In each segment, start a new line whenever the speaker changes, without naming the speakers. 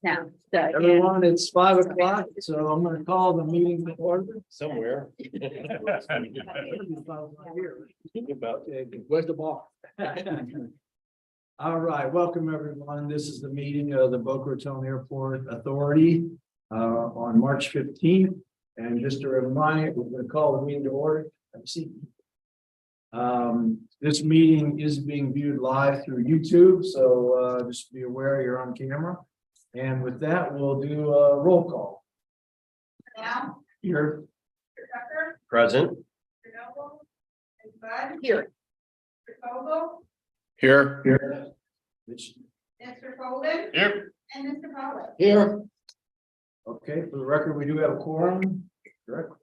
Now, so,
Everyone, it's 5 o'clock, so I'm gonna call the meeting to order.
Somewhere.
Where's the ball? All right, welcome everyone. This is the meeting of the Boca Raton Airport Authority on March 15th. And just a reminder, we're gonna call the meeting to order. Have a seat. This meeting is being viewed live through YouTube, so just be aware you're on camera. And with that, we'll do a roll call.
Now,
Here.
Mr. Tucker,
Present.
Mr. Noble, Ms. Bud,
here,
Mr. Vogel,
Here.
Here.
Mr. Folden,
Here.
and Mr. Pollock.
Here. Okay, for the record, we do have a quorum, correct?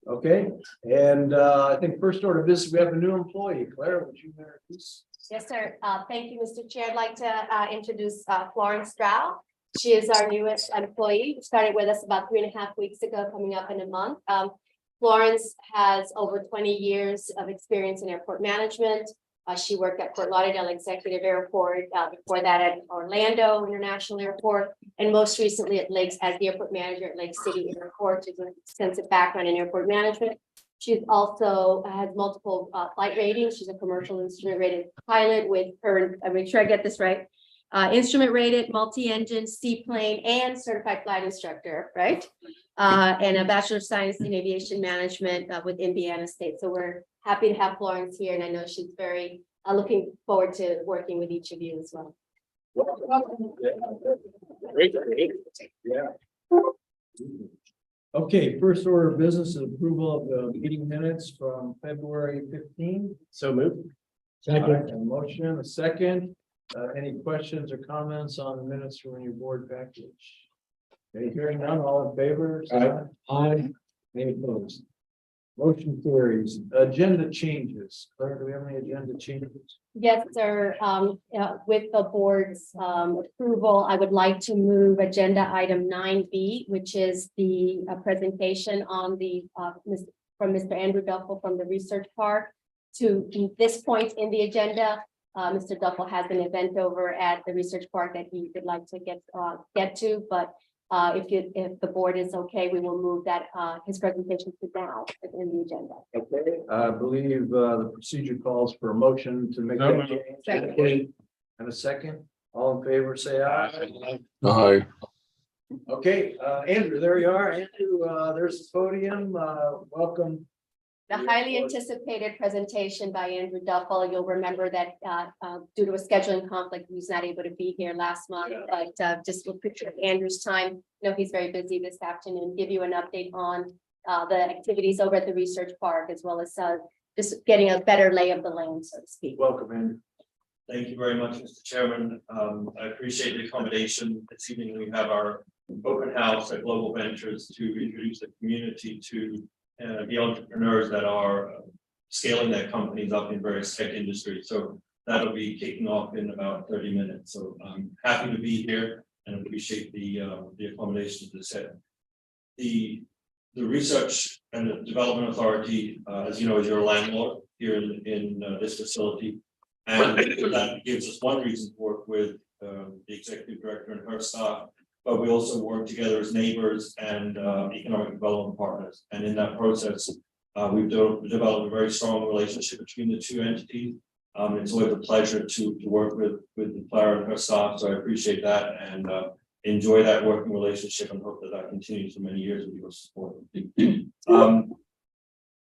Okay, and I think first order of business, we have a new employee. Claire, would you introduce?
Yes, sir. Thank you, Mr. Chair. I'd like to introduce Florence Stroud. She is our newest employee, started with us about 3.5 weeks ago, coming up in a month. Florence has over 20 years of experience in airport management. She worked at Fort Lauderdale Executive Airport, before that at Orlando International Airport, and most recently at Lakes as the airport manager at Lake City Airport. She has an extensive background in airport management. She's also has multiple flight ratings. She's a commercial instrument rated pilot with her, I make sure I get this right, instrument rated, multi-engine, seaplane, and certified flight instructor, right? And a Bachelor of Science in Aviation Management with Indiana State. So we're happy to have Florence here, and I know she's very looking forward to working with each of you as well.
Yeah. Okay, first order of business is approval of the meeting minutes from February 15th.
So moved.
All right, a motion, a second. Any questions or comments on the minutes from your board package? Okay, hearing none, all in favor? Say aye. Any opposed? Motion carries. Agenda changes. Claire, do we have any agenda changes?
Yes, sir. With the board's approval, I would like to move agenda item 9B, which is the presentation on the from Mr. Andrew Duffel from the Research Park to this point in the agenda. Mr. Duffel has an event over at the Research Park that he would like to get to, but if the board is okay, we will move that his presentation to now in the agenda.
Okay, I believe the procedure calls for a motion to make that change.
Second.
And a second. All in favor, say aye.
Aye.
Okay, Andrew, there you are. Andrew, there's the podium. Welcome.
The highly anticipated presentation by Andrew Duffel. You'll remember that due to a scheduling conflict, he was not able to be here last month, but just will picture Andrew's time. You know, he's very busy this afternoon, give you an update on the activities over at the Research Park, as well as just getting a better lay of the land, so to speak.
Welcome, Andrew.
Thank you very much, Mr. Chairman. I appreciate the accommodation. This evening, we have our open house at Global Ventures to introduce the community to the entrepreneurs that are scaling their companies up in various tech industries. So that'll be kicking off in about 30 minutes. So I'm happy to be here and appreciate the accommodation to set. The Research and the Development Authority, as you know, is your landlord here in this facility. And that gives us one reason to work with the executive director and her staff, but we also work together as neighbors and economic development partners. And in that process, we've developed a very strong relationship between the two entities. It's always a pleasure to work with Clara and her staff, so I appreciate that and enjoy that working relationship and hope that continues for many years with your support.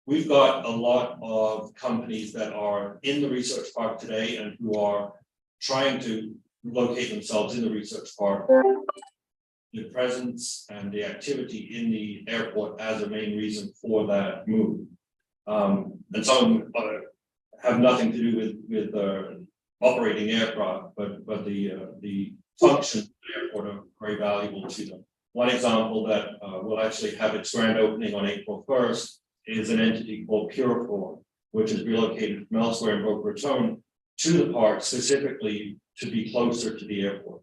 We've got a lot of companies that are in the research park today and who are trying to locate themselves in the research park. The presence and the activity in the airport as a main reason for that move. And some have nothing to do with operating aircraft, but the functions of the airport are very valuable to them. One example that will actually have its grand opening on April 1st is an entity called Pureform, which is relocated from elsewhere in Boca Raton to the park specifically to be closer to the airport.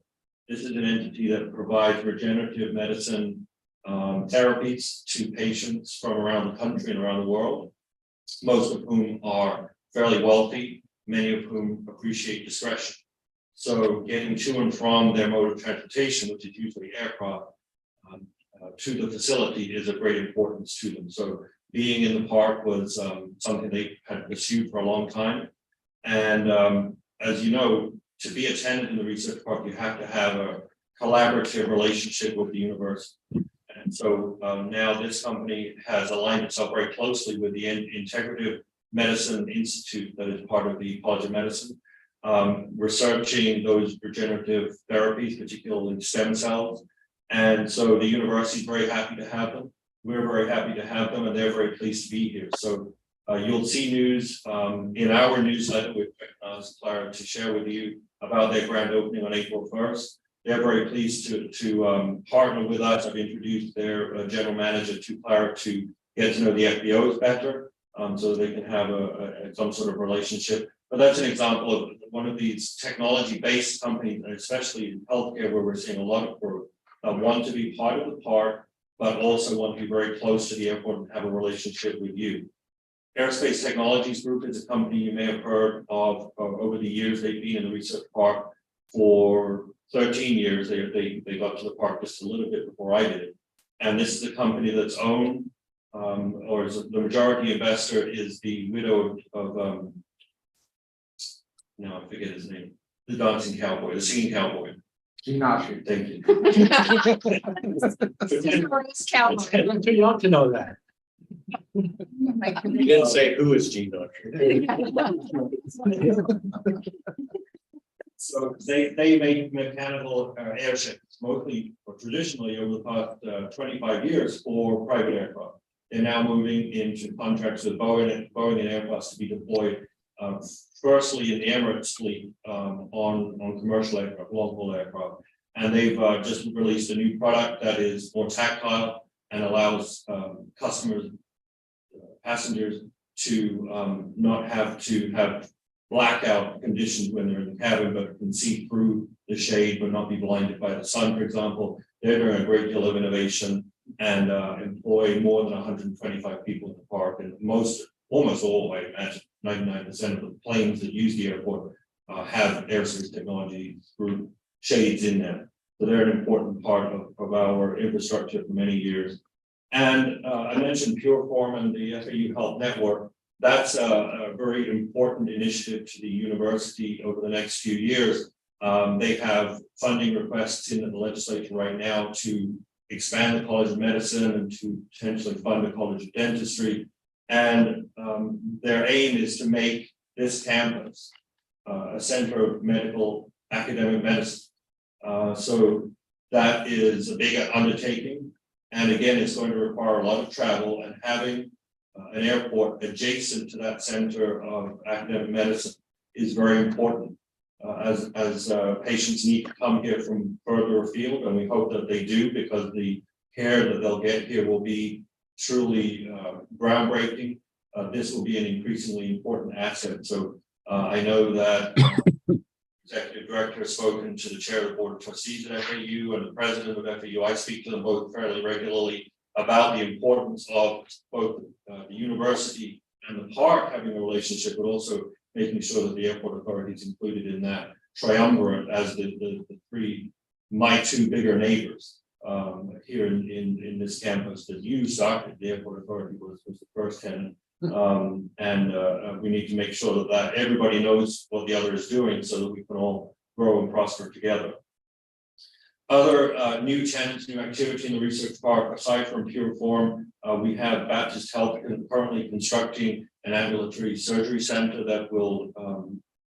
This is an entity that provides regenerative medicine therapies to patients from around the country and around the world, most of whom are fairly wealthy, many of whom appreciate discretion. So getting to and from their mode of transportation, which is usually aircraft, to the facility is of great importance to them. So being in the park was something they had pursued for a long time. And as you know, to be a tenant in the research park, you have to have a collaborative relationship with the university. And so now this company has aligned itself very closely with the Integrative Medicine Institute that is part of the College of Medicine, researching those regenerative therapies, particularly stem cells. And so the university is very happy to have them. We're very happy to have them, and they're very pleased to be here. So you'll see news in our newsletter with Clara to share with you about their grand opening on April 1st. They're very pleased to partner with us. I've introduced their general manager to Clara to get to know the FBOs better, so they can have some sort of relationship. But that's an example of one of these technology-based companies, and especially in healthcare, where we're seeing a lot of growth. Want to be part of the park, but also want to be very close to the airport and have a relationship with you. Aerospace Technologies Group is a company you may have heard of over the years. They've been in the research park for 13 years. They got to the park just a little bit before I did. And this is a company that's owned, or is the majority investor is the widow of no, I forget his name, the dancing cowboy, the singing cowboy. Thank you.
I'm too young to know that.
You didn't say who is Gene Autry.
So they make mechanical airships, mostly or traditionally over the past 25 years for private aircraft. They're now moving into contracts with Boeing and Airbus to be deployed firstly in the Emirates fleet on commercial aircraft, long-haul aircraft. And they've just released a new product that is more tactile and allows customers, passengers to not have to have blackout conditions when they're in the cabin, but can see through the shade but not be blinded by the sun, for example. They're doing a great deal of innovation and employ more than 125 people in the park, and almost all, I imagine, 99% of the planes that use the airport have Aerospace Technology Group shades in them. So they're an important part of our infrastructure for many years. And I mentioned Pureform and the FAU Health Network. That's a very important initiative to the university over the next few years. They have funding requests in the legislature right now to expand the College of Medicine and to potentially fund the College of Dentistry. And their aim is to make this campus a center of medical academic medicine. So that is a big undertaking. And again, it's going to require a lot of travel, and having an airport adjacent to that center of academic medicine is very important as patients need to come here from further afield. And we hope that they do, because the care that they'll get here will be truly groundbreaking. This will be an increasingly important asset. So I know that executive director has spoken to the chair of the board of trustees at FAU and the president of FAU. I speak to them both fairly regularly about the importance of both the university and the park having a relationship, but also making sure that the airport authority is included in that triumvirate as the my two bigger neighbors here in this campus that you started. The airport authority was the first tenant. And we need to make sure that everybody knows what the other is doing so that we can all grow and prosper together. Other new tenants, new activity in the research park, aside from Pureform, we have Baptist Health currently constructing an ambulatory surgery center that will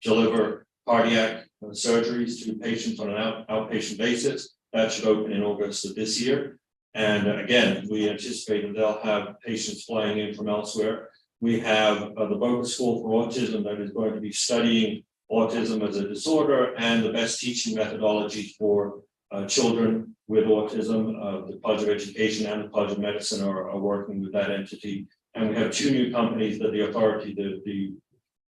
deliver cardiac surgeries to patients on an outpatient basis. That should open in August of this year. And again, we anticipate that they'll have patients flying in from elsewhere. We have the Boca School for Autism that is going to be studying autism as a disorder and the best teaching methodologies for children with autism. The College of Education and the College of Medicine are working with that entity. And we have two new companies that the authority, the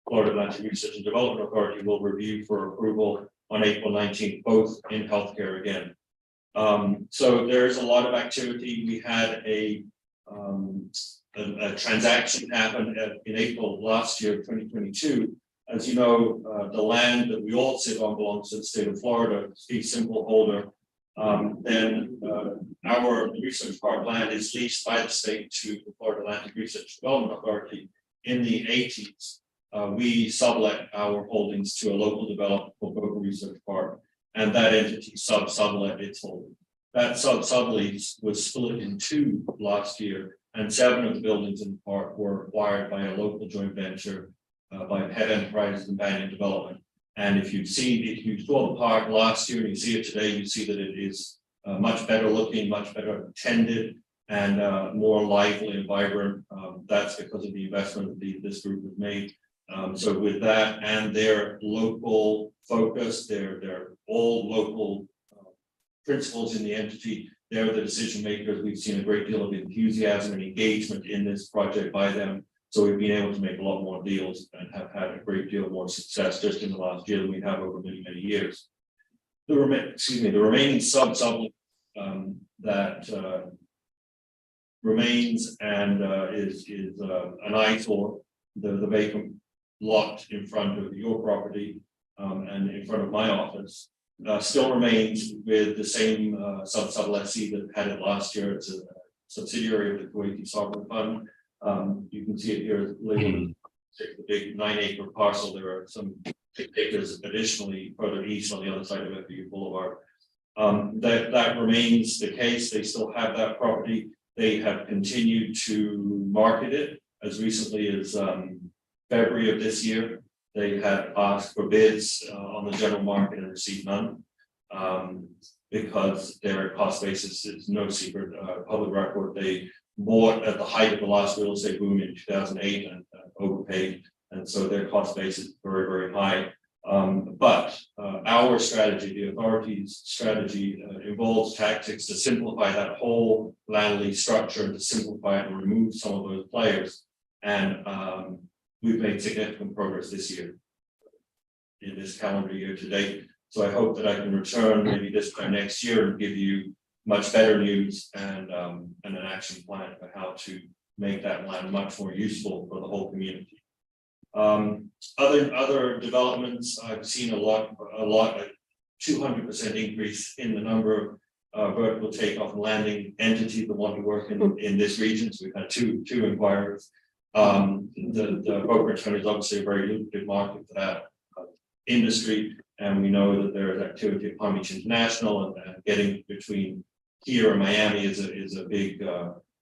Florida Atlantic Research and Development Authority, will review for approval on April 19th, both in healthcare again. So there's a lot of activity. We had a transaction happen in April last year, 2022, as you know, the land that we all sit on belongs to the state of Florida, fee simple holder. Then our research park land is leased by the state to the Florida Land Research Development Authority. In the 80s, we sublet our holdings to a local developer called Boca Research Park, and that entity sublet its holdings. That sublease was split in two last year, and 7 of the buildings in the park were acquired by a local joint venture by Pet Enterprises and Banyan Development. And if you saw the park last year and you see it today, you see that it is much better looking, much better tended, and more lively and vibrant. That's because of the investment that this group has made. So with that and their local focus, they're all local principals in the entity. They're the decision makers. We've seen a great deal of enthusiasm and engagement in this project by them. So we've been able to make a lot more deals and have had a great deal more success just in the last year than we have over many, many years. The remaining sublet that remains and is an eyesore, the vacant lot in front of your property and in front of my office. Still remains with the same sublessee that had it last year. It's a subsidiary of the Kuwaiti Sovereign Fund. You can see it here labeled the big 9-acre parcel. There are some acres additionally further east on the other side of FBU Boulevard. That remains the case. They still have that property. They have continued to market it as recently as February of this year. They had asked for bids on the general market and received none because their cost basis is no secret, public record. They bought at the height of the last real estate boom in 2008 and overpaid, and so their cost base is very, very high. But our strategy, the authority's strategy, involves tactics to simplify that whole land lease structure and to simplify it and remove some of those players. And we've made significant progress this year, in this calendar year to date. So I hope that I can return maybe this time next year and give you much better news and an action plan for how to make that land much more useful for the whole community. Other developments, I've seen a lot, like 200% increase in the number of vertical takeoff and landing entities that want to work in this region. So we've had two inquiries. The Boca Raton is obviously a very lucrative market for that industry, and we know that there is activity at Palm Beach International, and getting between here and Miami is a big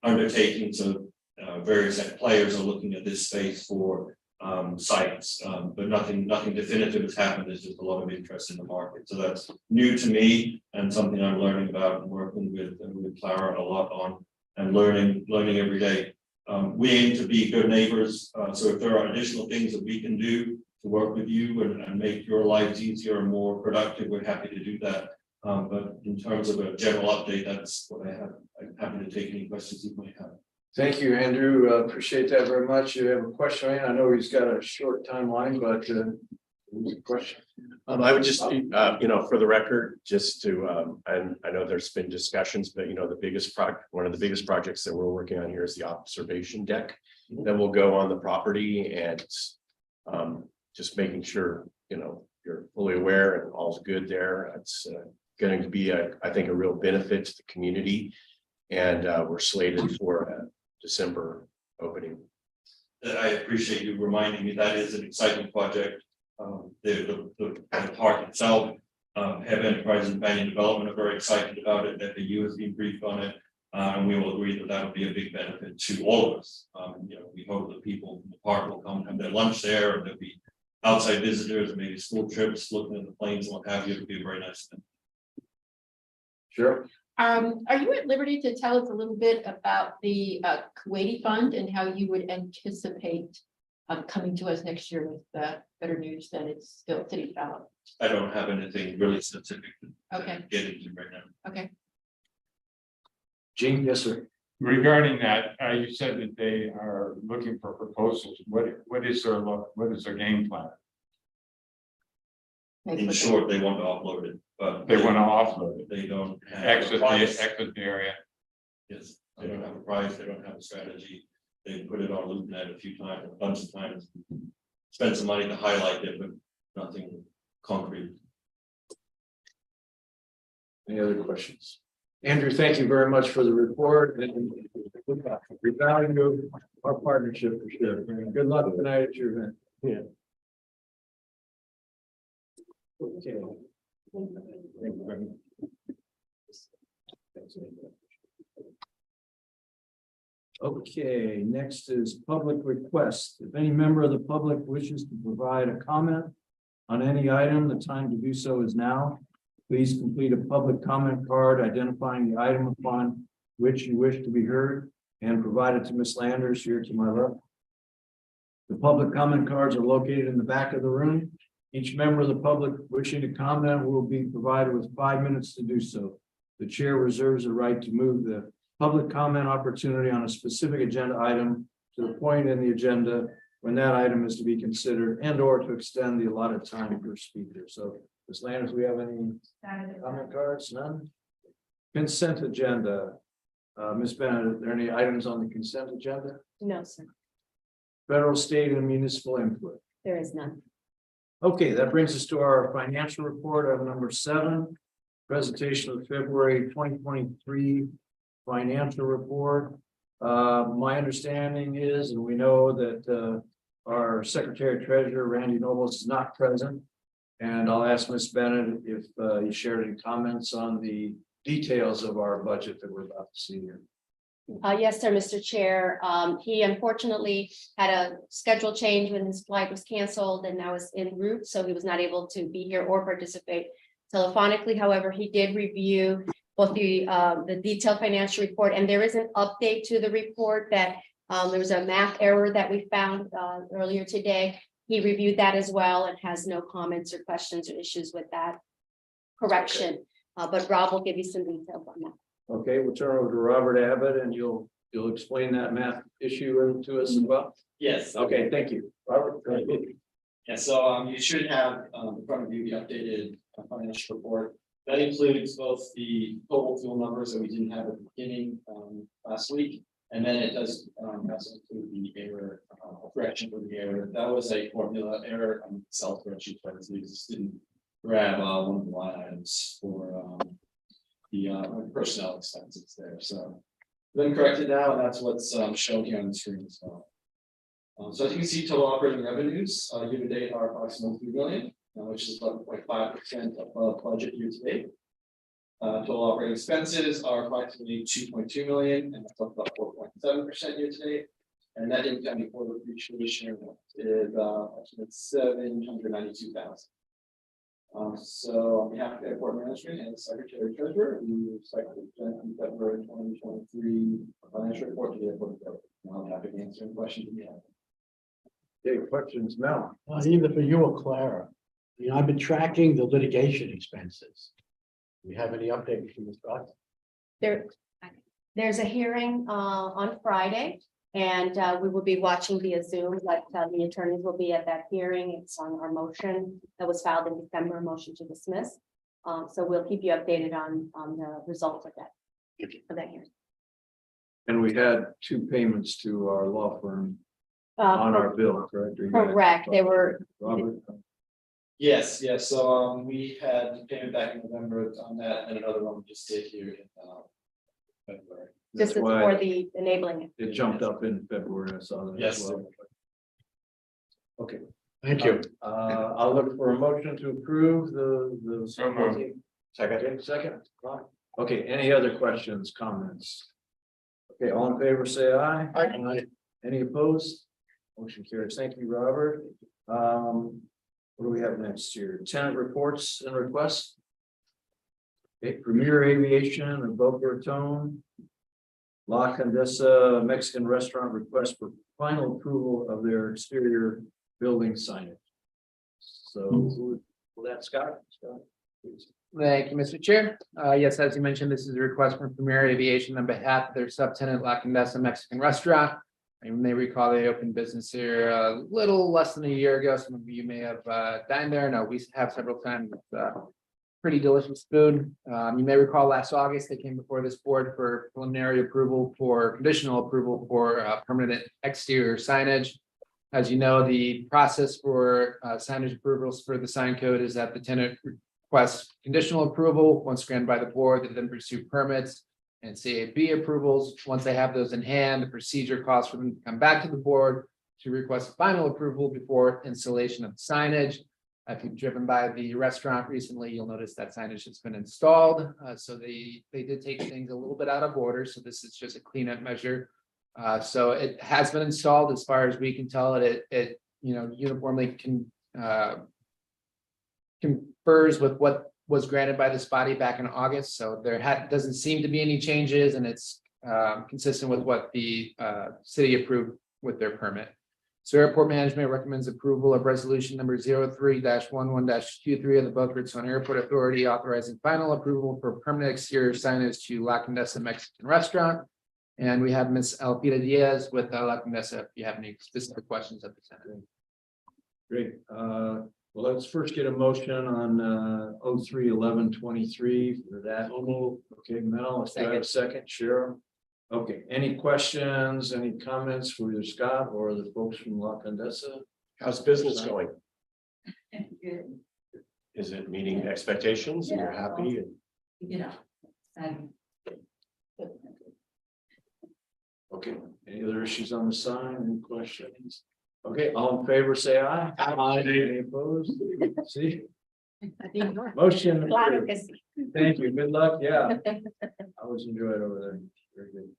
undertaking. So various players are looking at this space for sites, but nothing definitive has happened. There's just a lot of interest in the market. So that's new to me and something I'm learning about and working with Clara a lot on, and learning every day. We aim to be good neighbors. So if there are additional things that we can do to work with you and make your lives easier and more productive, we're happy to do that. But in terms of a general update, that's what I have. I'm happy to take any questions you might have.
Thank you, Andrew. Appreciate that very much. You have a question? I know he's got a short timeline, but a question.
I would just, for the record, just to, and I know there's been discussions, but one of the biggest projects that we're working on here is the observation deck that will go on the property, and just making sure, you're fully aware and all's good there. It's going to be, I think, a real benefit to the community, and we're slated for a December opening.
I appreciate you reminding me. That is an exciting project. The park itself, Have Enterprises and Banyan Development are very excited about it. FAU has been briefed on it, and we will agree that will be a big benefit to all of us. We hope that people from the park will come and have their lunch there, and there'll be outside visitors, maybe school trips, looking at the planes and what have you. It'll be a very nice thing.
Sure.
Are you at liberty to tell us a little bit about the Kuwaiti Fund and how you would anticipate coming to us next year with better news than it's still sitting out?
I don't have anything really specific to
Okay.
get into right now.
Okay.
Gene, yes, sir.
Regarding that, you said that they are looking for proposals. What is their game plan?
In short, they want to offload it, but
They want to offload it,
they don't have
exit
a price.
the area.
Yes, they don't have a price, they don't have a strategy. They put it on LoopNet a bunch of times. spend some money to highlight it, but nothing concrete.
Any other questions? Andrew, thank you very much for the report and we value our partnership for sure. Good luck tonight at your event. Yeah. Okay. Thank you very much. Okay, next is public request. If any member of the public wishes to provide a comment on any item, the time to do so is now. Please complete a public comment card identifying the item upon which you wish to be heard and provide it to Ms. Landers here to my left. The public comment cards are located in the back of the room. Each member of the public wishing to comment will be provided with 5 minutes to do so. The chair reserves the right to move the public comment opportunity on a specific agenda item to the point in the agenda when that item is to be considered and or to extend the allotted time per speaker. So Ms. Landers, we have any comment cards? None? Consent agenda. Ms. Bennett, are there any items on the consent agenda?
No, sir,
Federal, state, and municipal input.
there is none.
Okay, that brings us to our financial report of number 7. Presentation of February 2023 financial report. My understanding is, and we know that our Secretary Treasurer, Randy Nobles, is not present. And I'll ask Ms. Bennett if you shared any comments on the details of our budget that we're about to see here.
Yes, sir, Mr. Chair. He unfortunately had a schedule change when his flight was canceled and now is en route, so he was not able to be here or participate telephonically. However, he did review both the detailed financial report, and there is an update to the report that there was a math error that we found earlier today. He reviewed that as well and has no comments or questions or issues with that correction. But Rob will give you some details on that.
Okay, we'll turn over to Robert Abbott and you'll explain that math issue to us as well.
Yes.
Okay, thank you. Robert. go ahead.
Yeah, so you should have in front of you the updated financial report. That includes both the total fuel numbers that we didn't have at the beginning last week. And then it does also include the error, correction for the error. That was a formula error on Excel spreadsheet, but we just didn't grab one of the line items for the personnel expenses there. So then corrected now, and that's what's shown here on the screen as well. So as you can see, total operating revenues year to date are approximately $3 billion, which is 11.5% above budget year to date. Total operating expenses are approximately $2.2 million, and that's up about 4.7% year to date. And net income before depreciation is $792,000. So on behalf of the airport management and the Secretary Treasurer, we would like to present the February 2023 financial report to the airport authority. I'm happy to answer any questions you have.
Okay, questions now.
Either for you or Clara. You know, I've been tracking the litigation expenses. Do you have any update from this process?
There's a hearing on Friday, and we will be watching via Zoom, like the attorneys will be at that hearing. It's on our motion that was filed in December, motion to dismiss. So we'll keep you updated on the results of that hearing.
And we had 2 payments to our law firm on our bill, correct?
Correct. They were.
Robert.
Yes, yes. So we had payment back in November on that, and another one we just did here in February.
This is
why
for the enabling.
It jumped up in February. I saw that. as
Yes.
well. Okay.
Thank you.
I'll look for a motion to approve the.
So moved.
Second. Okay, any other questions, comments? Okay, all in favor, say aye.
Aye.
Any opposed? Motion carries. Thank you, Robert. What do we have next year? Tenant reports and requests. Okay, Premier Aviation and Boca Raton. La Condesa Mexican Restaurant request for final approval of their exterior building signage. So, who will that Scott? Scott, please.
Thank you, Mr. Chair. Yes, as you mentioned, this is a request from Premier Aviation on behalf of their subtenant La Condesa Mexican Restaurant. You may recall they opened business here a little less than a year ago. Some of you may have dined there. No, we have several times with pretty delicious food. You may recall last August, they came before this board for preliminary approval for conditional approval for permanent exterior signage. As you know, the process for signage approvals for the sign code is that the tenant requests conditional approval. Once granted by the board, they then pursue permits and CAB approvals. Once they have those in hand, the procedure calls for them to come back to the board to request final approval before installation of signage. If you've driven by the restaurant recently, you'll notice that signage has been installed. So they did take things a little bit out of order. So this is just a cleanup measure. So it has been installed as far as we can tell. It uniformly confers with what was granted by this body back in August. So there doesn't seem to be any changes, and it's consistent with what the city approved with their permit. So Airport Management recommends approval of resolution number 03-11-23 of the Boca Raton Airport Authority authorizing final approval for permanent exterior signage to La Condesa Mexican Restaurant. And we have Ms. Alpida Diaz with La Condesa, if you have any specific questions at the time.
Great. Well, let's first get a motion on 03-11-23 for that. Okay, Mel, let's have a second. Cheryl. Okay, any questions, any comments for either Scott or the folks from La Condesa?
How's business going?
Good.
Is it meeting expectations and you're happy?
Okay, any other issues on the sign, any questions? Okay, all in favor, say aye.
Aye.
Any opposed? See,
I think you're-
motion.
Claro
approved.
que sí.
Thank you, good luck, yeah. I always enjoy it over there, very good.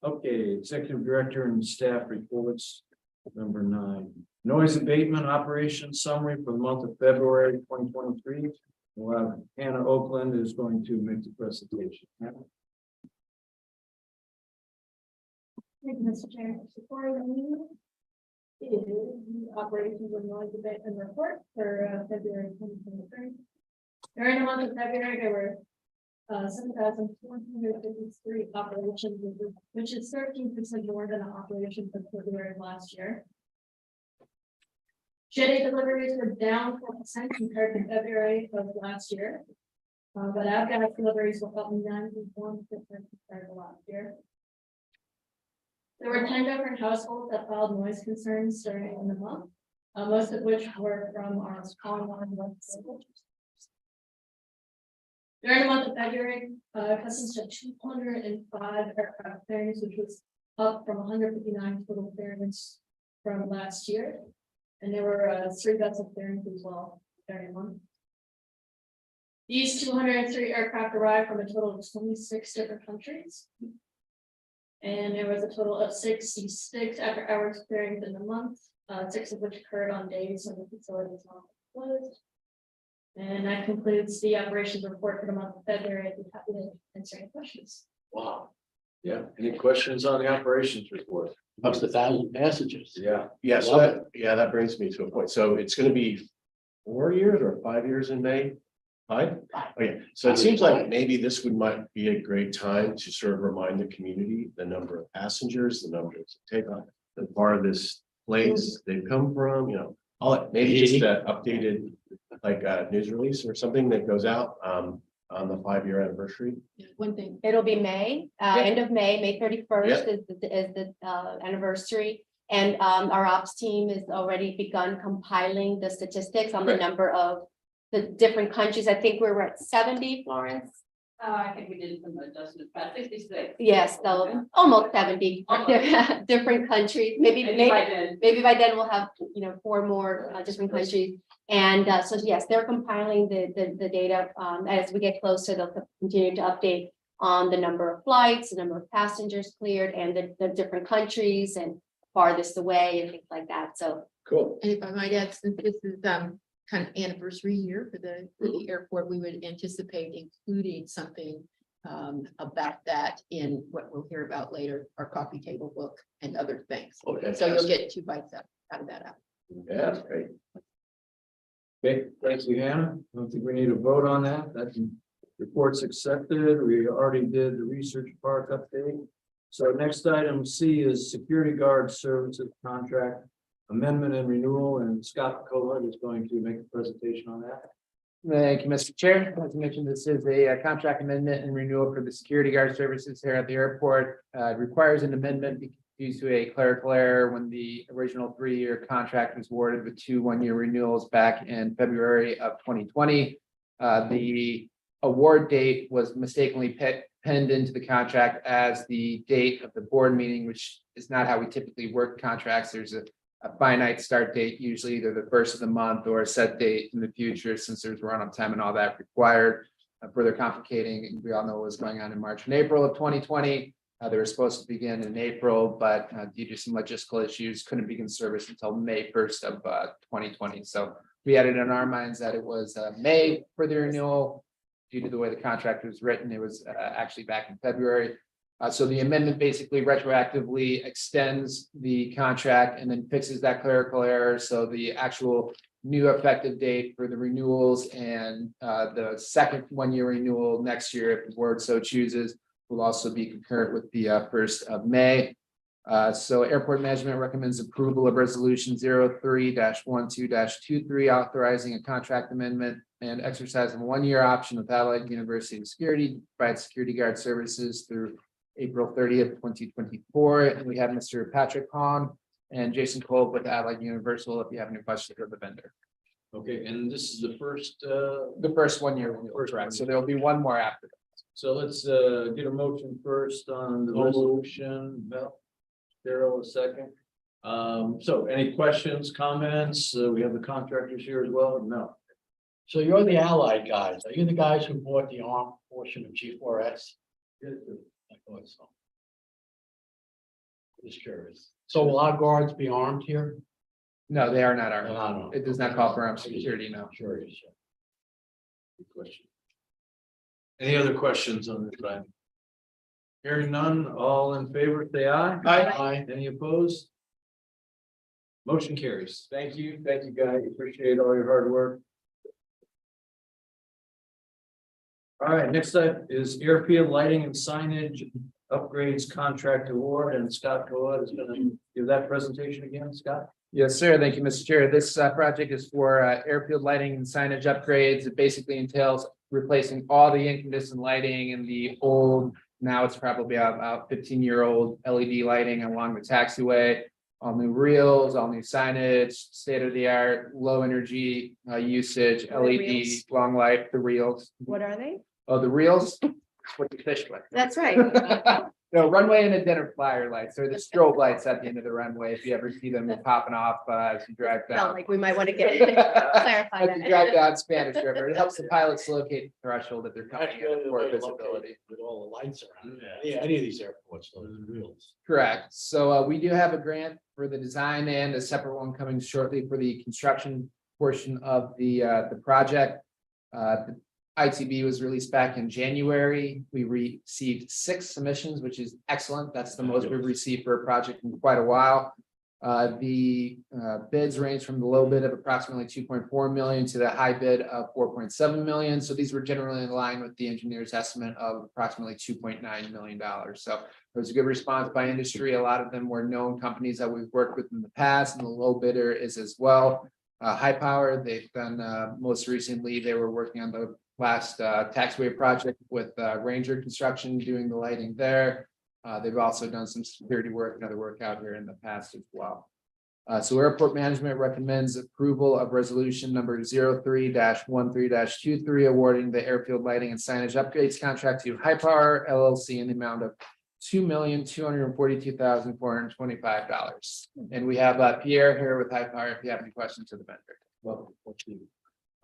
Okay, executive director and staff reports, number 9. Noise abatement operations summary for the month of February 2023. We'll have Hannah Oakland is going to make the presentation.
Thank you, Mr. Chair. Before we move, is the operations of noise abatement report for February 2023. During the month of February, there were 7,453 operations, which is 13% more than the operations of February of last year. Jet deliveries were down 4% compared to February of last year. But avgas deliveries were up 91% compared to last year. There were 10 different households that filed noise concerns during the month, most of which were from our online website. During the month of February, customs had 205 aircraft clearance, which was up from 159 total clearance from last year. And there were 3 vessel clearance as well during the month. These 203 aircraft arrived from a total of 26 different countries. And there was a total of 66 after hours clearings in the month, 6 of which occurred on days when the facility was not closed. And that concludes the operations report for the month of February. I'd be happy to answer any questions.
Wow. Yeah, any questions on the operations report?
Up to 1,000 passengers.
Yeah.
Yeah, so
Love
that brings me to a point. So it's gonna be 4 years or 5 years in May? 5? Okay, so it seems like maybe this might be a great time to sort of remind the community the number of passengers, the number of take on, the farthest place they've come from, all it, maybe just an updated like news release or something that goes out on the 5-year anniversary.
One thing,
It'll be May, end of May 31st is the anniversary. And our ops team has already begun compiling the statistics on the
Right.
number of the different countries. I think we're at 70, Florence.
I think we did some adjustments, about 66.
Yes, so almost 70 different countries. Maybe by then we'll have 4 more different countries. And so yes, they're compiling the data. As we get closer, they'll continue to update on the number of flights, the number of passengers cleared, and the different countries and farthest away and things like that. So
Cool.
And if I might add, since this is kind of anniversary year for the airport, we would anticipate including something about that in what we'll hear about later, our coffee table book and other things.
Okay.
So you'll get 2 bites out of that.
Yeah, that's great.
Okay, thank you, Hannah. I don't think we need a vote on that. That report's accepted. We already did the research park update. So next item C is security guard services contract amendment and renewal, and Scott Cohen is going to make a presentation on that.
Thank you, Mr. Chair. As you mentioned, this is a contract amendment and renewal for the security guard services here at the airport. It requires an amendment due to a clerical error when the original 3-year contract was awarded with 2 one-year renewals back in February of 2020. The award date was mistakenly penned into the contract as the date of the board meeting, which is not how we typically work contracts. There's a finite start date, usually either the first of the month or a set date in the future, since there's run-up time and all that required. Further complicating, we all know what was going on in March and April of 2020. They were supposed to begin in April, but due to some logistical issues, couldn't begin service until May 1st of 2020. So we had it in our minds that it was May for the renewal. Due to the way the contract was written, it was actually back in February. So the amendment basically retroactively extends the contract and then fixes that clerical error. So the actual new effective date for the renewals and the second one-year renewal next year, if the board so chooses, will also be concurrent with the 1st of May. So Airport Management recommends approval of resolution 03-12-23, authorizing a contract amendment and exercising a 1-year option with Allied University of Security to provide security guard services through April 30th, 2024. And we have Mr. Patrick Hahn and Jason Cole with Allied Universal if you have any questions of the vendor.
Okay, and this is the first,
The first 1-year renewal, correct. So there'll be one more after.
so let's get a motion first on the resolution. Mel, Daryl, a second. So any questions, comments? We have the contractors here as well. No.
So you're the Allied guys. Are you the guys who bought the armed portion of G4S? I thought so. Just curious. So will our guards be armed here?
No, they are not armed.
No.
It does not call for armed security, no.
Curious.
Good question. Any other questions on this item? Hearing none, all in favor, say aye.
Aye.
Any opposed? Motion carries. Thank you guys. Appreciate all your hard work. All right, next up is airfield lighting and signage upgrades contract award, and Scott Coa is going to give that presentation again. Scott?
Yes, sir. Thank you, Mr. Chair. This project is for airfield lighting and signage upgrades. It basically entails replacing all the incandescent lighting in the old, now it's probably about 15-year-old LED lighting along the taxiway. All new reels, all new signage, state-of-the-art, low energy usage,
What are
LED,
reels?
long life, the reels.
What are they?
Oh, the reels? What you fish with.
That's right.
No, runway and identifier flyer lights. They're the strobe lights at the end of the runway. If you ever see them popping off as you drive
Felt
down.
like we might want to get clarify
As you
that.
drive down Spanish River, it helps the pilots locate the threshold that they're coming in for visibility.
With all the lights around. Yeah, any of these airports, those are reals.
Correct. So we do have a grant for the design and a separate one coming shortly for the construction portion of the project. The ITB was released back in January. We received 6 submissions, which is excellent. That's the most we've received for a project in quite a while. The bids range from the low bid of approximately 2.4 million to the high bid of 4.7 million. So these were generally in line with the engineer's estimate of approximately $2.9 million. So there was a good response by industry. A lot of them were known companies that we've worked with in the past, and the low bidder is as well. High Power, they've done most recently, they were working on the last taxiway project with Ranger Construction doing the lighting there. They've also done some security work and other work out here in the past as well. So Airport Management recommends approval of resolution number 03-13-23 awarding the airfield lighting and signage upgrades contract to High Power LLC in the amount of $2,242,425. And we have Pierre here with High Power if you have any questions to the vendor.
Well,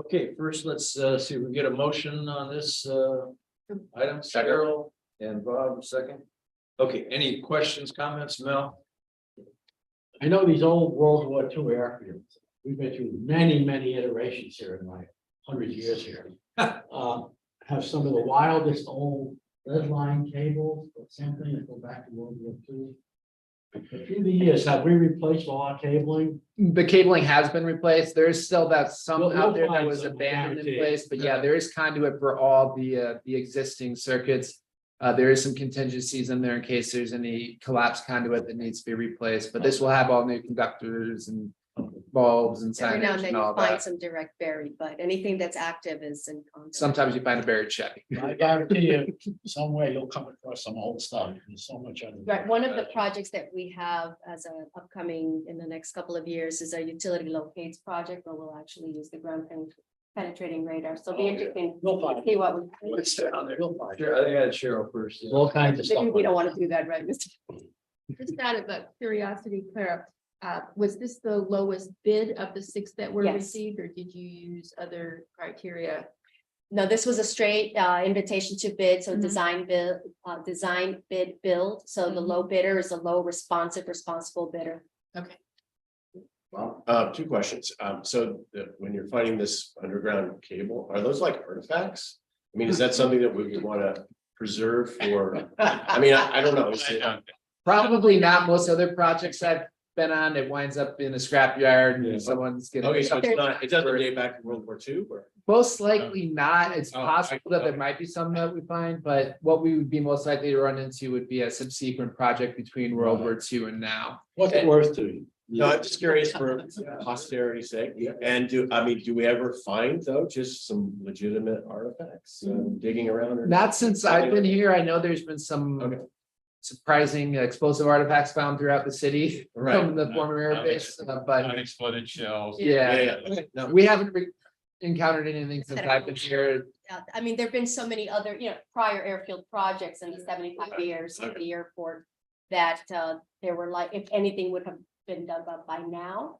okay, first let's see if we get a motion on this item. Cheryl and Bob, second. Okay, any questions, comments, Mel?
I know these old World War II airfields. We've been through many iterations here in my 100 years here. Have some of the wildest old red line cables, but same thing that go back to World War II. But through the years, have we replaced all our cabling?
The cabling has been replaced. There is still that some
We'll
out there that
find
was
some,
abandoned in
guaranteed.
place, but yeah, there is conduit for all the existing circuits. There is some contingencies in there in case there's any collapsed conduit that needs to be replaced, but this will have all new conductors and bulbs and
Every now and
signage
then
and
you
all
find
that.
some direct buried, but anything that's active is in. contact.
Sometimes you find a buried Chevy.
I guarantee you, somewhere you'll come across some old stuff. There's so much.
Right, one of the projects that we have as an upcoming in the next couple of years is a utility locates project where we'll actually use the ground penetrating radar. So it'll be interesting
We'll
to
find
see what we.
What's down there?
You'll find
Sure, I think I had Cheryl first.
all kinds of stuff.
Maybe we don't want to do that, right, Mr.
Just out of curiosity, Clara, was this the lowest bid of the 6 that were
Yes.
received, or did you use other criteria?
No, this was a straight invitation to bid, so
Mhm.
design bid build. So the low bidder is a low responsible bidder.
Well, 2 questions. When you're finding this underground cable, are those like artifacts? I mean, is that something that we would want to preserve for, I mean, I don't know. Is it-
Probably not. Most other projects I've been on, it winds up in a scrapyard
Yeah.
and someone's getting.
Okay, so it's not, it doesn't date back to World War II or?
Most likely not. It's
Oh,
possible that there
okay.
might be some that we find, but what we would be most likely to run into would be a subsequent project between World War II and now.
What's it worth to you?
No, I'm just curious for posterity's sake. And do we ever find though, just some legitimate artifacts digging around? or-
Not since I've been here. I know there's been some
Okay.
surprising explosive artifacts found throughout the city
Right.
from the former air base, but
Unexploded shells.
yeah,
Okay, no.
we haven't encountered anything since I've been here.
I mean, there've been so many other, prior airfield projects in the 75
Okay.
years of
Okay.
the airport that there were like, if anything would have been dug up by now.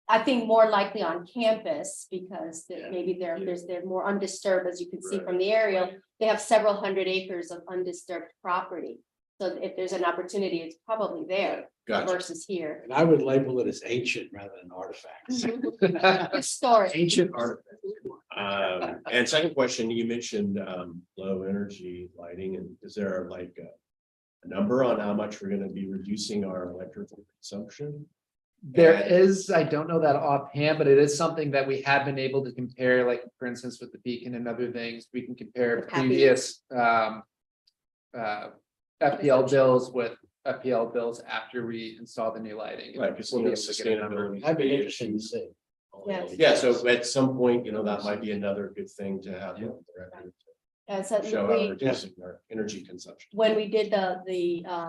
I think more likely on campus because
Yeah.
maybe they're more undisturbed, as you can see
Right.
from the aerial. They have several hundred acres of undisturbed property. So if there's an opportunity, it's probably there
Gotcha.
versus here.
And I would label it as ancient rather than artifacts.
Historic.
Ancient artifact.
And second question, you mentioned low energy lighting, and is there like a number on how much we're gonna be reducing our electrical consumption?
There is, I don't know that offhand, but it is something that we have been able to compare, like, for instance, with the beacon and other things, we can compare
Happy.
previous FPL bills with FPL bills after we install the new lighting.
Right, because
We'll
you
be
know,
able to get a number.
sustainability.
That'd be interesting to see.
Yes.
Yeah, so at some point, that might be another good thing to have. on the record
So
to Show how
we-
we're reducing our energy consumption.
when we did the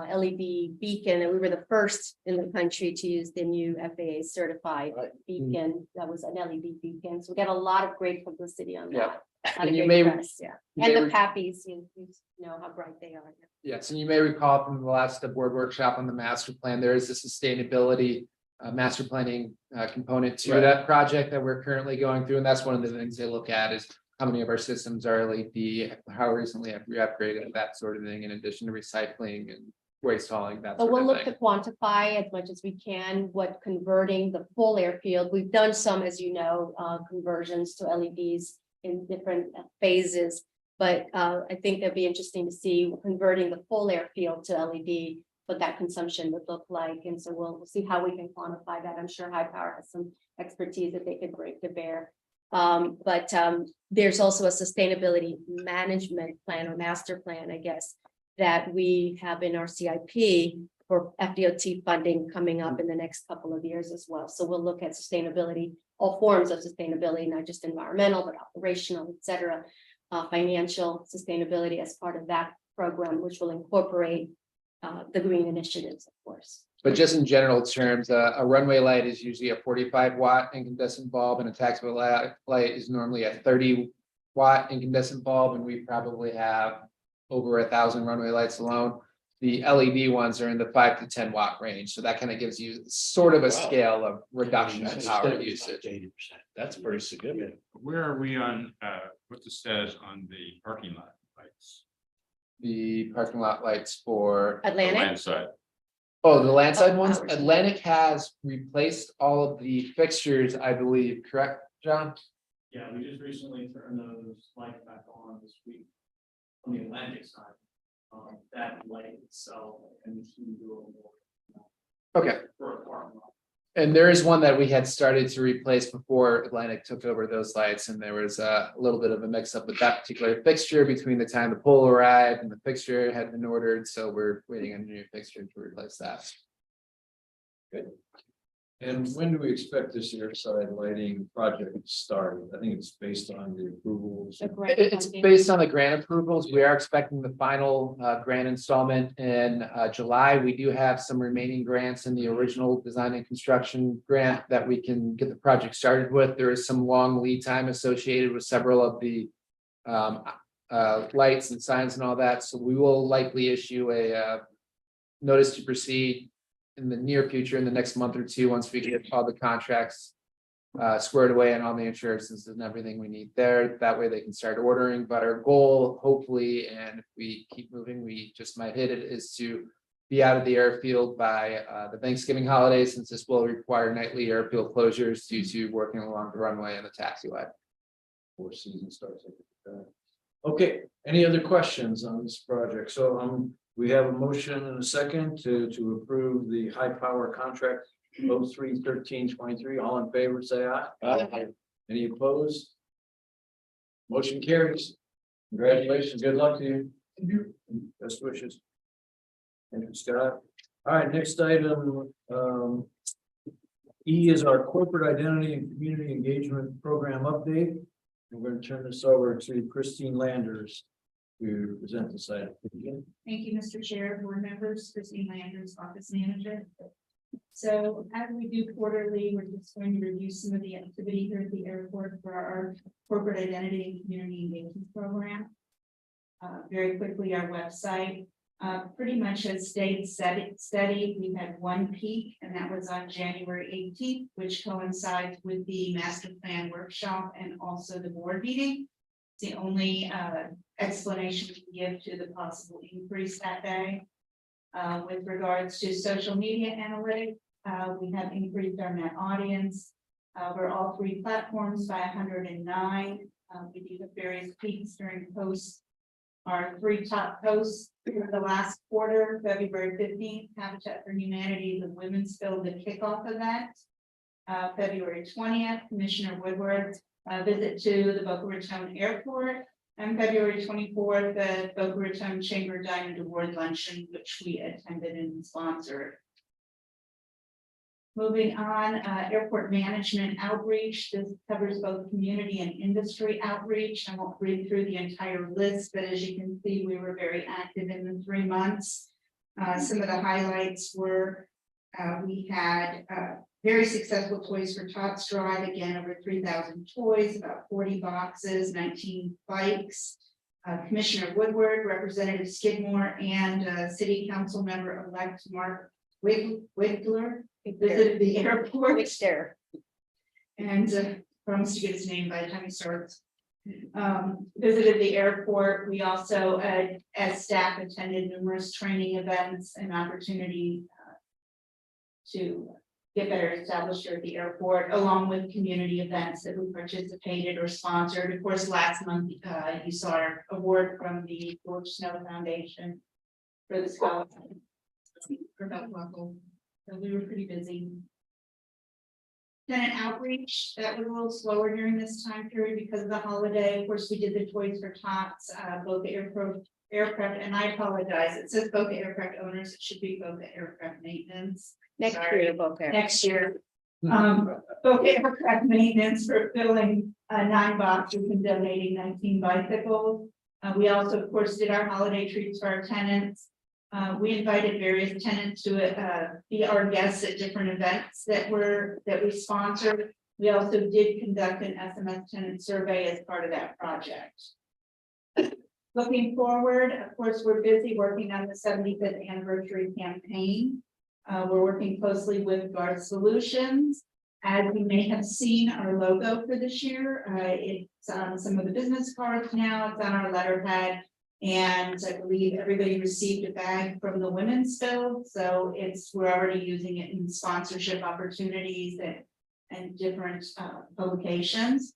LED beacon, and we were the first in the country to use the new FAA certified
Right.
beacon, that was an LED beacon, so we got a lot of great publicity on
Yeah.
that. A lot
And
of
you
great
may-
press, yeah,
you
and
may
the
re-
pappies, you know how bright they are.
Yes, and you may recall from the last board workshop on the master plan, there is a sustainability master planning component to
Right.
that project that we're currently going through, and that's one of the things they look at is how many of our systems are LED, how recently have we upgraded, that sort of thing, in addition to recycling and waste hauling, that
But
sort
we'll
of
look to
thing.
quantify as much as we can what converting the full airfield, we've done some, as you know, conversions to LEDs in different phases. But I think that'd be interesting to see converting the full airfield to LED, what that consumption would look like. And so we'll see how we can quantify that. I'm sure High Power has some expertise that they could bring to bear. But there's also a sustainability management plan or master plan, I guess, that we have in our CIP for FDOT funding coming up in the next couple of years as well. So we'll look at sustainability, all forms of sustainability, not just environmental, but operational, et cetera. Financial sustainability as part of that program, which will incorporate the green initiatives, of course.
But just in general terms, a runway light is usually a 45-watt incandescent bulb, and a taxiway light is normally a 30-watt incandescent bulb, and we probably have over 1,000 runway lights alone. The LED ones are in the 5 to 10 watt range, so that kind of gives you sort of a
Wow.
scale of reduction in power usage.
80%.
That's pretty significant.
Where are we on, what's the status on the parking lot lights?
The parking lot lights for,
The
Atlantic,
land side.
oh, the landside
Oh,
ones,
ours.
Atlantic has replaced all of the fixtures, I believe, correct, John?
Yeah, we just recently turned those lights back on this week on the Atlantic side. That light itself and to do a little more
Okay.
for a parking lot.
And there is one that we had started to replace before Atlantic took over those lights, and there was a little bit of a mix up with that particular fixture between the time the pole arrived and the fixture had been ordered, so we're waiting on a new fixture to replace that.
And when do we expect this airside lighting project to start? I think it's based on the approvals.
It's based on the grant approvals. We are expecting the final grant installment in July. We do have some remaining grants in the original design and construction grant that we can get the project started with. There is some long lead time associated with several of the lights and signs and all that. So we will likely issue a notice to proceed in the near future, in the next month or two, once we get all the contracts squared away and all the insurances and everything we need there. That way they can start ordering. But our goal, hopefully, and if we keep moving, we just might hit it, is to be out of the airfield by the Thanksgiving holiday, since this will require nightly airfield closures due to working along the runway and the taxiway.
Before season starts. Okay, any other questions on this project? So we have a motion and a second to approve the high power contract 03-13-23. All in favor, say aye.
Aye.
Any opposed? Motion carries. Congratulations, good luck to you. Best wishes. Thank you, Scott. All right, next item, E is our corporate identity and community engagement program update. We're going to turn this over to Christine Landers to present this item.
Thank you, Mr. Chair, board members, Christine Landers, office manager. So as we do quarterly, we're just going to review some of the activity here at the airport for our corporate identity and community engagement program. Very quickly, our website pretty much has stayed steady. We've had one peak, and that was on January 18th, which coincides with the master plan workshop and also the board meeting. It's the only explanation we give to the possible increase that day. With regards to social media analytics, we have increased our net audience. We're all three platforms by 109. We do have various peaks during posts. Our three top posts for the last quarter, February 15th, Habitat for Humanity, the Women's Field, the kickoff event. February 20th, Commissioner Woodward's visit to the Boca Raton Airport. And February 24th, the Boca Raton Chamber Diamond Award Luncheon, which we attended and sponsored. Moving on, airport management outreach. This covers both community and industry outreach. I won't read through the entire list, but as you can see, we were very active in the 3 months. Some of the highlights were we had very successful Toys for Tots drive, again, over 3,000 toys, about 40 boxes, 19 bikes. Commissioner Woodward, Representative Skidmore, and City Council member-elect Mark Wiggler visited the airport. And promised to get his name by the time he starts. Visited the airport. We also, as staff, attended numerous training events and opportunity to get better established here at the airport, along with community events that we participated or sponsored. Of course, last month, you saw our award from the George Snow Foundation for the scholarship for about local. So we were pretty busy. Tenant outreach, that was a little slower during this time period because of the holiday. Of course, we did the Toys for Tots, Boca Aircraft, and I apologize. It says Boca Aircraft Owners. It should be Boca Aircraft Maintenance. Next year. Boca Aircraft Maintenance for filling 9 boxes and donating 19 bicycles. We also, of course, did our holiday treats for our tenants. We invited various tenants to be our guests at different events that we sponsored. We also did conduct an SMS tenant survey as part of that project. Looking forward, of course, we're busy working on the 75th anniversary campaign. We're working closely with Guard Solutions. As you may have seen, our logo for this year, it's on some of the business cards now, it's on our letterhead. And I believe everybody received a bag from the Women's Field. So we're already using it in sponsorship opportunities and different publications.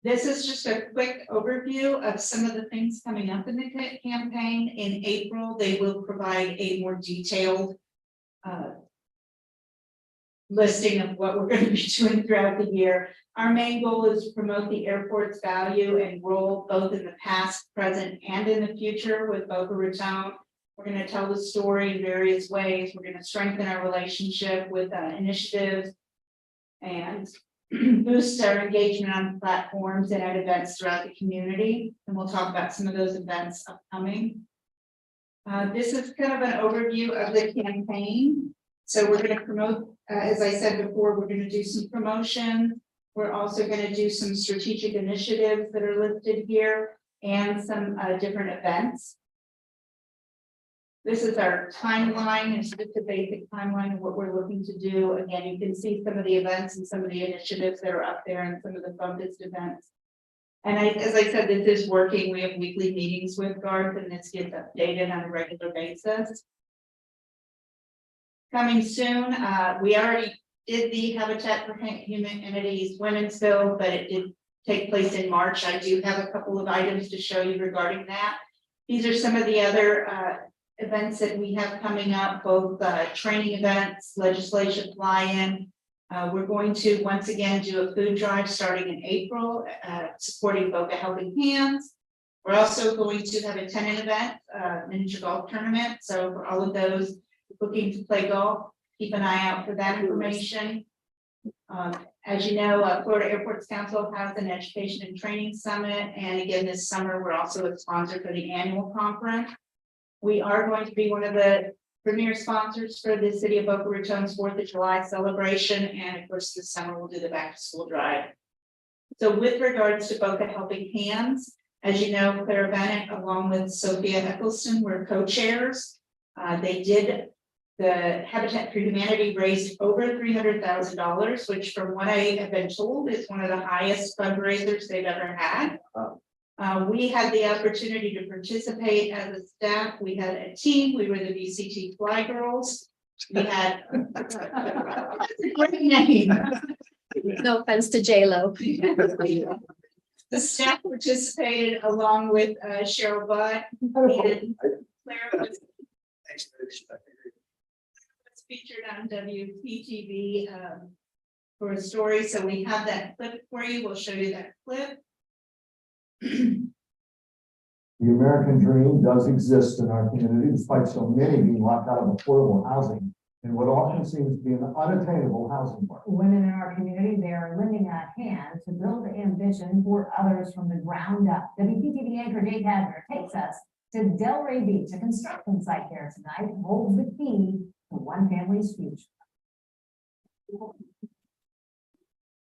This is just a quick overview of some of the things coming up in the campaign. In April, they will provide a more detailed listing of what we're going to be doing throughout the year. Our main goal is to promote the airport's value and role both in the past, present, and in the future with Boca Raton. We're going to tell the story in various ways. We're going to strengthen our relationship with initiatives and boost our engagement on platforms and at events throughout the community. And we'll talk about some of those events upcoming. This is kind of an overview of the campaign. So we're going to promote, as I said before, we're going to do some promotion. We're also going to do some strategic initiatives that are listed here and some different events. This is our timeline. It's just a basic timeline of what we're looking to do. Again, you can see some of the events and some of the initiatives that are up there and some of the focused events. And as I said, this is working. We have weekly meetings with Garth and this gets updated on a regular basis. Coming soon, we already did the Habitat for Humanity's Women's Bill, but it did take place in March. I do have a couple of items to show you regarding that. These are some of the other events that we have coming up, both training events, legislation fly-in. We're going to once again do a food drive starting in April, supporting Boca Helping Hands. We're also going to have a tenant event, miniature golf tournament. So for all of those looking to play golf, keep an eye out for that information. As you know, Florida Airports Council has an education and training summit. And again, this summer, we're also a sponsor for the annual conference. We are going to be one of the premier sponsors for the city of Boca Raton's 4th of July celebration. And of course, this summer we'll do the back to school drive. So with regards to Boca Helping Hands, as you know, Claire Bennett, along with Sophia Eccleston, were co-chairs. They did the Habitat for Humanity raised over $300,000, which from what I have been told is one of the highest fundraisers they've ever had. We had the opportunity to participate as a staff. We had a team. We were the VCT Fly Girls. We had that's a great name.
No offense to J-Lo.
The staff participated along with Cheryl Butt and Claire was featured on WPTV for a story. So we have that clip for you. We'll show you that clip.
The American dream does exist in our community, despite so many being locked out of affordable housing and what often seems to be an unattainable housing market.
Women in our community, they are lending a hand to build ambition for others from the ground up. WPTV anchor Dave Hadner takes us to Delray Beach, a construction site there tonight, holds the key to one family's future.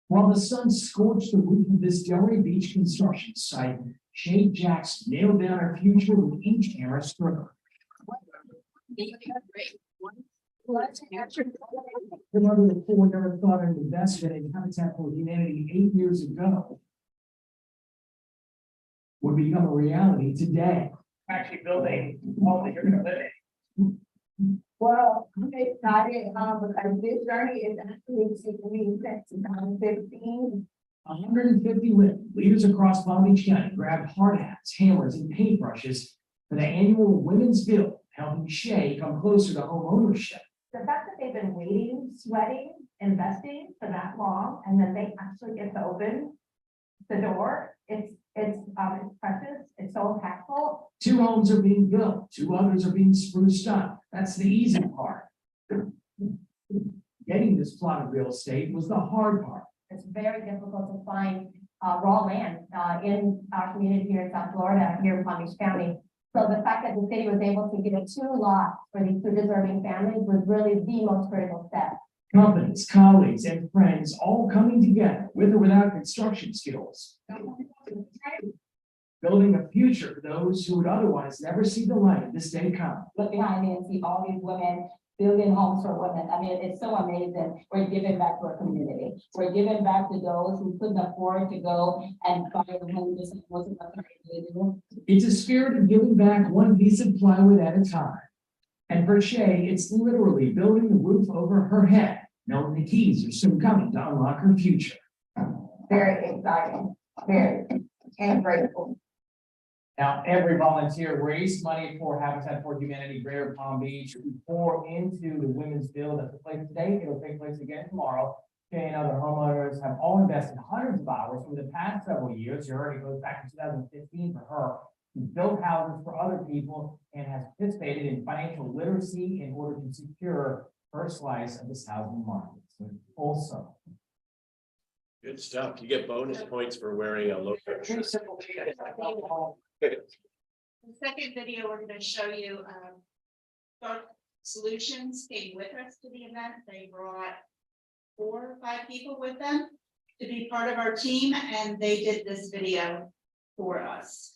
While the sun scorched the roof of this Delray Beach construction site, Shay Jackson nailed down her future with inch-camera stripper. The mother of four never thought an investment in Habitat for Humanity 8 years ago would become a reality today. Actually building all that you're going to live in.
Well, I'm excited because this journey is actually taking me since 2015.
150 leaders across Palm Beach County grabbed hard hats, hammers, and paintbrushes for the annual Women's Bill, helping Shay come closer to home ownership.
The fact that they've been waiting, sweating, investing for that long, and then they actually get to open the door, it's precious, it's so impactful.
2 homes are being built, 2 others are being spruced up. That's the easy part. Getting this plot of real estate was the hard part.
It's very difficult to find raw land in our community here in South Florida, here in Palm Beach County. So the fact that the city was able to get 2 lots for these 2 deserving families was really the most critical step.
Companies, colleagues, and friends all coming together with or without construction skills. Building a future for those who would otherwise never see the light of this day come.
Look behind me and see all these women building homes for women. I mean, it's so amazing. We're giving back to our community. We're giving back to those who couldn't afford to go and buy a home. This is what
It's a spirit of giving back one piece of plywood at a time. And for Shay, it's literally building the roof over her head, knowing the keys are soon coming to unlock her future.
Very exciting, very, and grateful.
Now, every volunteer raised money for Habitat for Humanity Greater Palm Beach to pour into the Women's Bill that took place today. It'll take place again tomorrow. Shay and other homeowners have all invested hundreds of hours over the past several years. You heard it goes back to 2015 for her
He's built houses for other people and has participated in financial literacy in order to secure her slice of this housing market. So also.
Good stuff. You get bonus points for wearing a low.
Pretty simple.
The second video, we're gonna show you, Dark Solutions came with us to the event. They brought 4 or 5 people with them to be part of our team, and they did this video for us.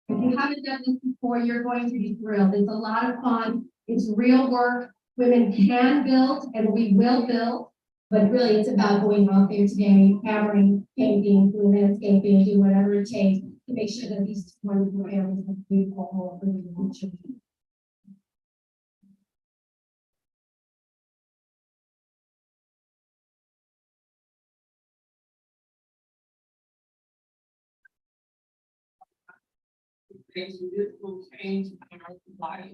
If you haven't done this before, you're going to be thrilled. It's a lot of fun. It's real work. Women can build and we will build. But really, it's about going out there today, hammering, painting, doing landscaping, doing whatever it takes to make sure that these wonderful families have a beautiful home for their children.
Beautiful change in our life.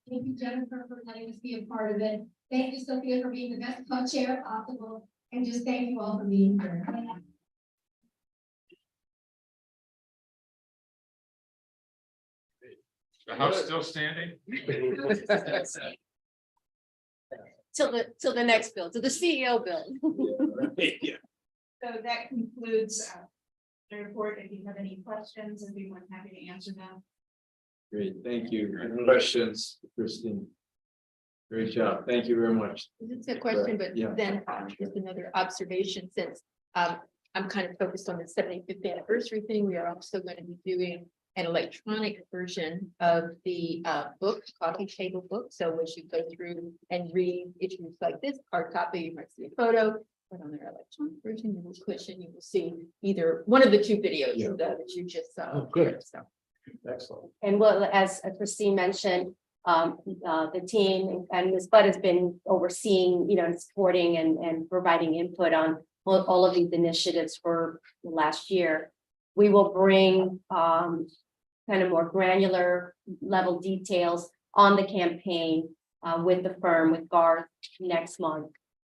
Thank you, Jennifer, for letting us be a part of it. Thank you, Sophia, for being the best co-chair possible. And just thank you all for being here.
The house still standing?
Till the next bill, to the CEO bill.
So that concludes the report. If you have any questions, I'd be more than happy to answer them.
Great, thank you. Any questions, Christine? Great job. Thank you very much.
It's a question, but
Yeah.
then just another observation, since I'm kind of focused on the 75th anniversary thing. We are also going to be doing an electronic version of the book, coffee table book. So as you go through and read issues like this hard copy, you might see a photo. But on their electronic version, you will push and you will see either one of the 2 videos that you just saw.
Oh, good.
So.
Excellent.
And well, as Christine mentioned, the team and Ms. Bud has been overseeing, and supporting and providing input on all of these initiatives for the last year. We will bring kind of more granular level details on the campaign with the firm, with Garth next month,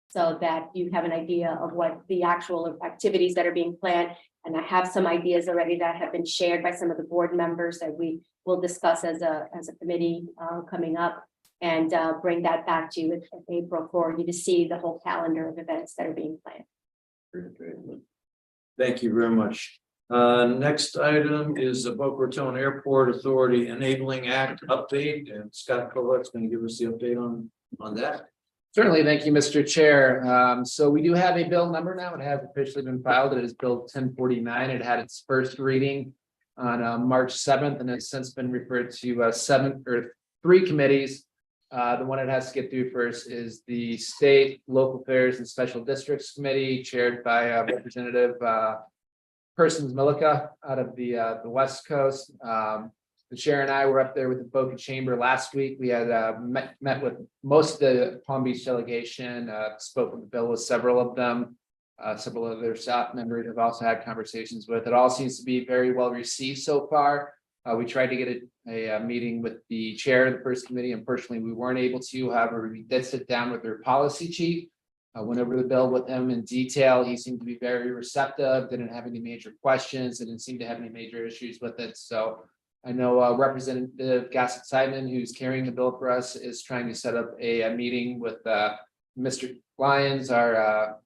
so that you have an idea of what the actual activities that are being planned. And I have some ideas already that have been shared by some of the board members that we will discuss as a committee coming up, and bring that back to you in April for you to see the whole calendar of events that are being planned.
Great. Thank you very much. Next item is the Boca Raton Airport Authority Enabling Act update, and Scott Colet's going to give us the update on that.
Certainly, thank you, Mr. Chair. So we do have a bill number now. It has officially been filed. It is Bill 1049. It had its first reading on March 7th, and it's since been referred to 3 committees. The one it has to get through first is the State, Local Affairs and Special Districts Committee, chaired by Representative Persons Millica out of the West Coast. The chair and I were up there with the Boca Chamber last week. We had met with most of the Palm Beach delegation, spoke with the bill with several of them. Several of their staff members have also had conversations with. It all seems to be very well received so far. We tried to get a meeting with the chair of the first committee. Unfortunately, we weren't able to. However, we did sit down with their policy chief. Went over the bill with him in detail. He seemed to be very receptive, didn't have any major questions, didn't seem to have any major issues with it. So I know Representative Gassett Simon, who's carrying the bill for us, is trying to set up a meeting with Mr. Lyons, our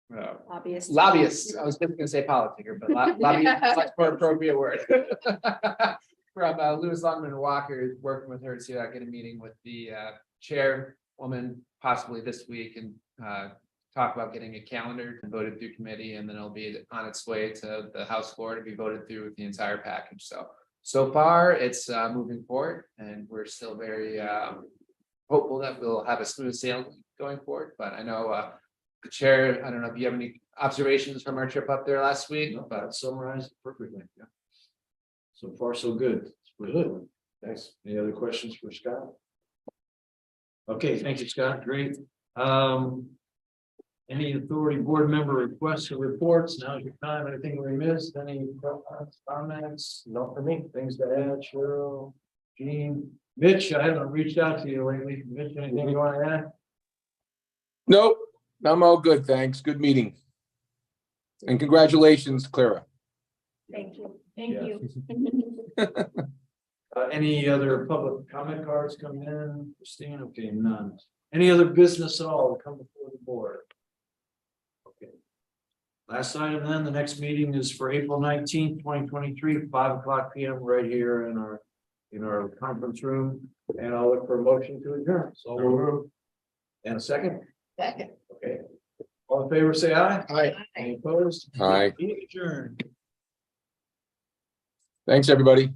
lobbyist. I was just gonna say politicker, but lobbyist is much more appropriate word. From Lewis Longman and Walker, working with her to get a meeting with the chairwoman possibly this week, and talk about getting a calendar voted through committee, and then it'll be on its way to the House floor to be voted through with the entire package. So far it's moving forward, and we're still very hopeful that we'll have a smooth sailing going forward. But I know the chair, I don't know if you have any observations from our trip up there last week,
But summarized perfectly. Yeah. So far, so good. Good. Thanks. Any other questions for Scott? Okay, thank you, Scott. Great. Any authority board member requests or reports? Now's your time. Anything we missed? Any comments? Not for me. Things to add, Cheryl, Jean? Mitch, I haven't reached out to you lately. Mitch, anything you want to add?
Nope, I'm all good, thanks. Good meeting. And congratulations, Clara.
Thank you.
Thank
Yeah.
you.
Any other public comment cards come in? Christine, okay, none. Any other business at all to come before the board? Okay. Last item then, the next meeting is for April 19th, 2023, 5:00 PM right here in our conference room. And I'll look for a motion to adjourn. So and a second,
Second.
okay. All in favor, say aye.
Aye.
Any opposed?
Aye.
Meeting adjourned.
Thanks, everybody.